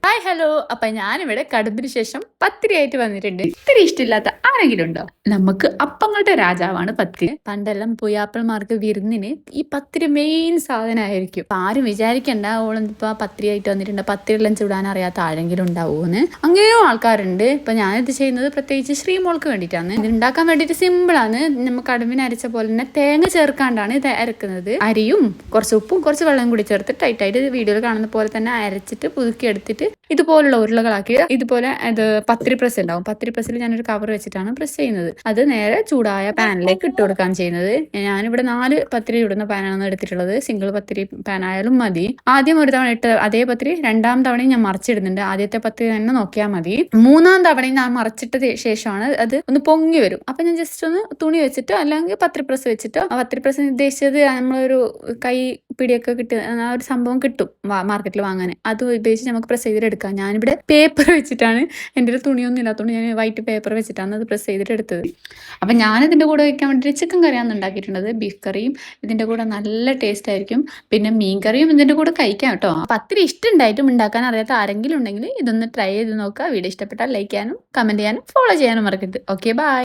Hi hello. അപ്പൊ ഞാനിവിടെ കടുമ്പിന് ശേഷം പത്തിരിയായിട്ട് വന്നിട്ടുണ്ട്. പത്തിരി ഇഷ്ടമില്ലാത്ത ആരെങ്കിലും ഉണ്ടോ? നമുക്ക് അപ്പങ്ങളുടെ രാജാവാണ് പത്തിരി. പണ്ടെല്ലാം പുയ്യാപ്പൾമാർക്ക് വിരുന്നിന് ഈ പത്തിരി മെയിൻ സാധനമായിരിക്കും. അപ്പൊ ആരും വിചാരിക്കണ്ട ഓളിപ്പോ പത്തിരിയായിട്ട് വന്നിട്ടുണ്ട്, പത്തിരിയെല്ലാം ചുടാൻ അറിയാത്ത ആരെങ്കിലും ഉണ്ടാവുമെന്ന്. അങ്ങനെയോ ആൾക്കാരുണ്ട്. ഇപ്പൊ ഞാനിത് ചെയ്യുന്നത് പ്രത്യേകിച്ച് ശ്രീമോൾക്ക് വേണ്ടിയിട്ടാണ്. ഇത് ഉണ്ടാക്കാൻ വേണ്ടിയിട്ട് സിമ്പിൾ ആണ്. നമുക്ക് കടുമ്പിന് അരച്ച പോലെ തന്നെ തേങ്ങ ചേർക്കാണ്ടാണ് ഇത് അരക്കുന്നത്. അരിയും കുറച്ച് ഉപ്പും കുറച്ച് വെള്ളം കൂടി ചേർത്ത് ടൈറ്റായിട്ട് വീഡിയോയിൽ കാണുന്ന പോലെ തന്നെ അരച്ചിട്ട് പുതുക്കി എടുത്തിട്ട് ഇതുപോലുള്ള ഉരുളകളാക്കി ഇതുപോലെ അത് പത്തിരി പ്രസ് ഉണ്ടാവും. പത്തിരി പ്രസ്സിൽ ഞാനൊരു കവർ വെച്ചിട്ടാണ് പ്രസ് ചെയ്യുന്നത്. അത് നേരെ ചൂടായ പാനിലേക്ക് ഇട്ട് കൊടുക്കാൻ ചെയ്യുന്നത്. ഞാനിവിടെ 4 പത്തിരി ചുടുന്ന പാനാണ് എടുത്തിട്ടുള്ളത്. സിംഗിൾ പത്തിരി പാൻ ആയാലും മതി. ആദ്യം ഒരു തവണ ഇട്ട് അതേ പത്തിരി 2ാം തവണയും ഞാൻ മറിച്ചിടുന്നുണ്ട്. ആദ്യത്തെ പത്തിരി തന്നെ നോക്കിയാൽ മതി. 3ാം തവണയും ഞാൻ മറിച്ചിട്ട ശേഷമാണ് അത് ഒന്ന് പൊങ്ങി വരും. അപ്പൊ ഞാൻ ജസ്റ്റ് ഒന്ന് തുണി വെച്ചിട്ടോ അല്ലെങ്കിൽ പത്തിരി പ്രസ് വെച്ചിട്ടോ, പത്തിരി പ്രസ് ഉദ്ദേശിച്ചത് നമ്മളൊരു കൈ പിടിയൊക്കെ കിട്ടുക ആ ഒരു സംഭവം കിട്ടും മാർക്കറ്റിൽ വാങ്ങാൻ. അത് ഉപയോഗിച്ച് നമുക്ക് പ്രസ് ചെയ്തിട്ട് എടുക്കാം. ഞാനിവിടെ പേപ്പർ വെച്ചിട്ടാണ്, എൻ്റെ ഒരു തുണിയൊന്നും ഇല്ലാത്തതുകൊണ്ട് ഞാൻ വൈറ്റ് പേപ്പർ വെച്ചിട്ടാണ് അത് പ്രസ് ചെയ്തിട്ട് എടുത്തത്. അപ്പം ഞാനിതിൻ്റെ കൂടെ വയ്ക്കാൻ വേണ്ടിയിട്ട് ചിക്കൻ കറിയാണ് ഉണ്ടാക്കിയിട്ടുള്ളത്. ബീഫ് കറിയും ഇതിൻ്റെ കൂടെ നല്ല ടേസ്റ്റ് ആയിരിക്കും. പിന്നെ മീൻ കറിയും ഇതിൻ്റെ കൂടെ കഴിക്കാം കേട്ടോ. പത്തിരി ഇഷ്ടമുണ്ടായിട്ടും ഉണ്ടാക്കാൻ അറിയാത്ത ആരെങ്കിലും ഉണ്ടെങ്കിൽ ഇതൊന്ന് ട്രൈ ചെയ്ത് നോക്കുക. വീഡിയോ ഇഷ്ടപ്പെട്ടാൽ ലൈക്ക് ചെയ്യാനും കമൻറ്റ് ചെയ്യാനും ഫോളോ ചെയ്യാനും മറക്കരുത്. Okay, by.